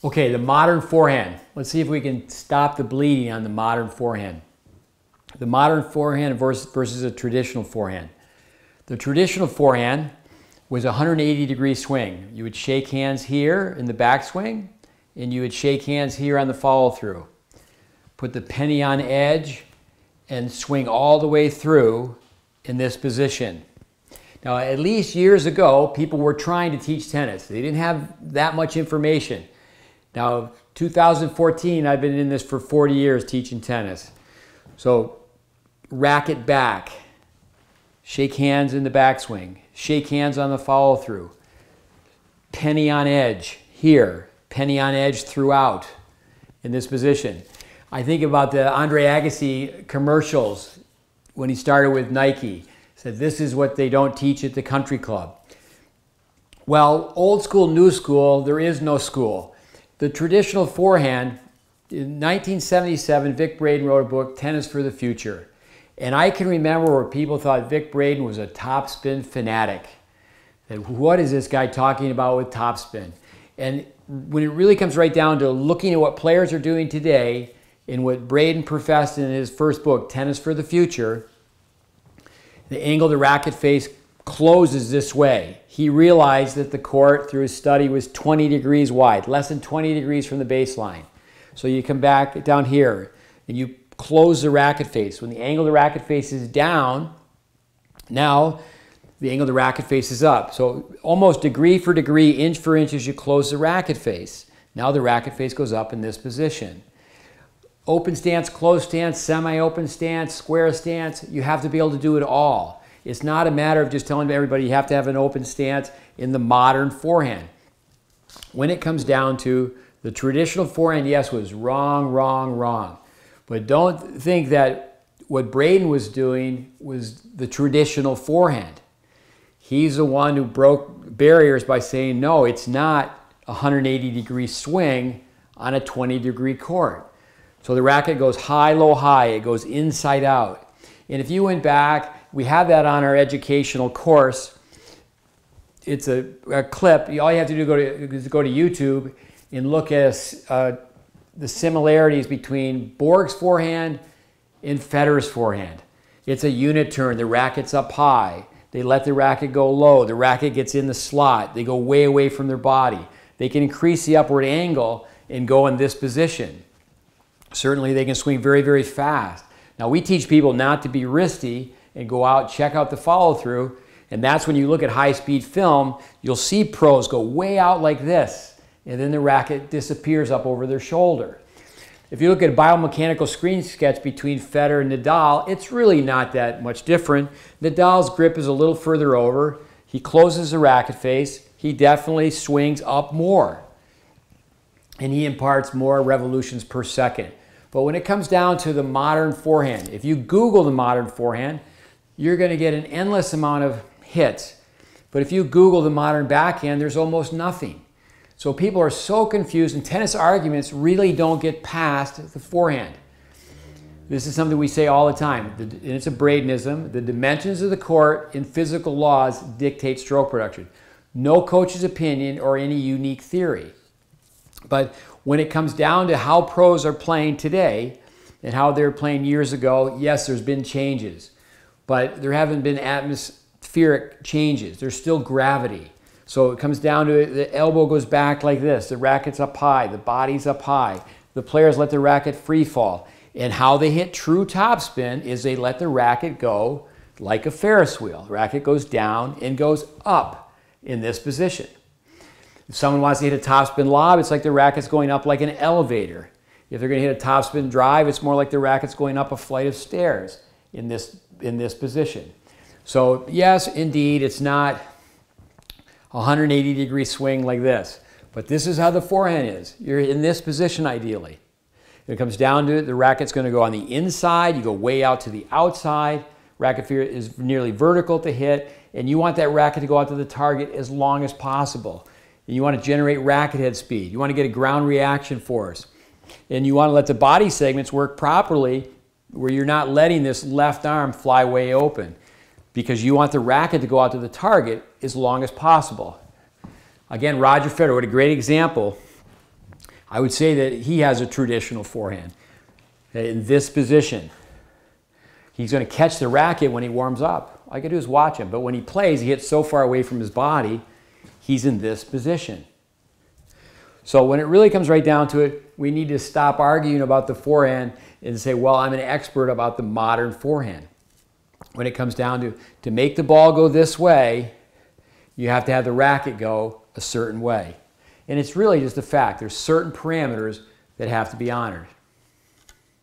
Okay, the modern forehand. Let's see if we can stop the bleeding on the modern forehand. The modern forehand versus a traditional forehand. The traditional forehand was a 180-degree swing. You would shake hands here in the backswing, and you would shake hands here on the follow-through. Put the penny on edge and swing all the way through in this position. Now, at least years ago, people were trying to teach tennis. They didn't have that much information. Now, 2014, I've been in this for 40 years teaching tennis. So, racket back, shake hands in the backswing, shake hands on the follow-through, penny on edge here, penny on edge throughout in this position. I think about the Andre Agassi commercials when he started with Nike. He said, this is what they don't teach at the country club. Well, old school, new school, there is no school. The traditional forehand, in 1977, Vic Braden wrote a book, Tennis for the Future. And I can remember where people thought Vic Braden was a topspin fanatic. That what is this guy talking about with topspin? And when it really comes right down to looking at what players are doing today and what Braden professed in his first book, Tennis for the Future, the angle of the racket face closes this way. He realized that the court, through his study, was 20 degrees wide, less than 20 degrees from the baseline. So you come back down here and you close the racket face. When the angle of the racket face is down, now the angle of the racket face is up. So almost degree for degree, inch for inch as you close the racket face. Now the racket face goes up in this position. Open stance, closed stance, semi-open stance, square stance, you have to be able to do it all. It's not a matter of just telling everybody you have to have an open stance in the modern forehand. When it comes down to the traditional forehand, yes, was wrong, wrong, wrong. But don't think that what Braden was doing was the traditional forehand. He's the one who broke barriers by saying, no, it's not a 180-degree swing on a 20-degree court. So the racket goes high, low, high. It goes inside out. And if you went back, we have that on our educational course. It's a clip. All you have to do is go to YouTube and look at the similarities between Borg's forehand and Federer's forehand. It's a unit turn. The racket's up high. They let the racket go low. The racket gets in the slot. They go way away from their body. They can increase the upward angle and go in this position. Certainly they can swing very, very fast. Now we teach people not to be wristy and go out, check out the follow-through, and that's when you look at high-speed film, you'll see pros go way out like this, and then the racket disappears up over their shoulder. If you look at a biomechanical screen sketch between Federer and Nadal, it's really not that much different. Nadal's grip is a little further over. He closes the racket face. He definitely swings up more, and he imparts more revolutions per second. But when it comes down to the modern forehand, if you Google the modern forehand, you're going to get an endless amount of hits. But if you Google the modern backhand, there's almost nothing. So people are so confused, and tennis arguments really don't get past the forehand. This is something we say all the time, and it's a Bradenism. The dimensions of the court and physical laws dictate stroke production. No coach's opinion or any unique theory. But when it comes down to how pros are playing today and how they were playing years ago, yes, there's been changes. But there haven't been atmospheric changes. There's still gravity. So it comes down to the elbow goes back like this. The racket's up high. The body's up high. The players let the racket free fall. And how they hit true topspin is they let the racket go like a Ferris wheel. The racket goes down and goes up in this position. If someone wants to hit a topspin lob, it's like the racket's going up like an elevator. If they're going to hit a topspin drive, it's more like the racket's going up a flight of stairs in this position. So yes, indeed, it's not a 180-degree swing like this. But this is how the forehand is. You're in this position ideally. If it comes down to it, the racket's going to go on the inside. You go way out to the outside. Racket is nearly vertical to hit. And you want that racket to go out to the target as long as possible. And you want to generate racket head speed. You want to get a ground reaction force. And you want to let the body segments work properly where you're not letting this left arm fly way open because you want the racket to go out to the target as long as possible. Again, Roger Federer, what a great example. I would say that he has a traditional forehand. In this position, he's going to catch the racket when he warms up. All I can do is watch him. But when he plays, he hits so far away from his body, he's in this position. So when it really comes right down to it, we need to stop arguing about the forehand and say, well, I'm an expert about the modern forehand. When it comes down to make the ball go this way, you have to have the racket go a certain way. And it's really just a fact. There's certain parameters that have to be honored.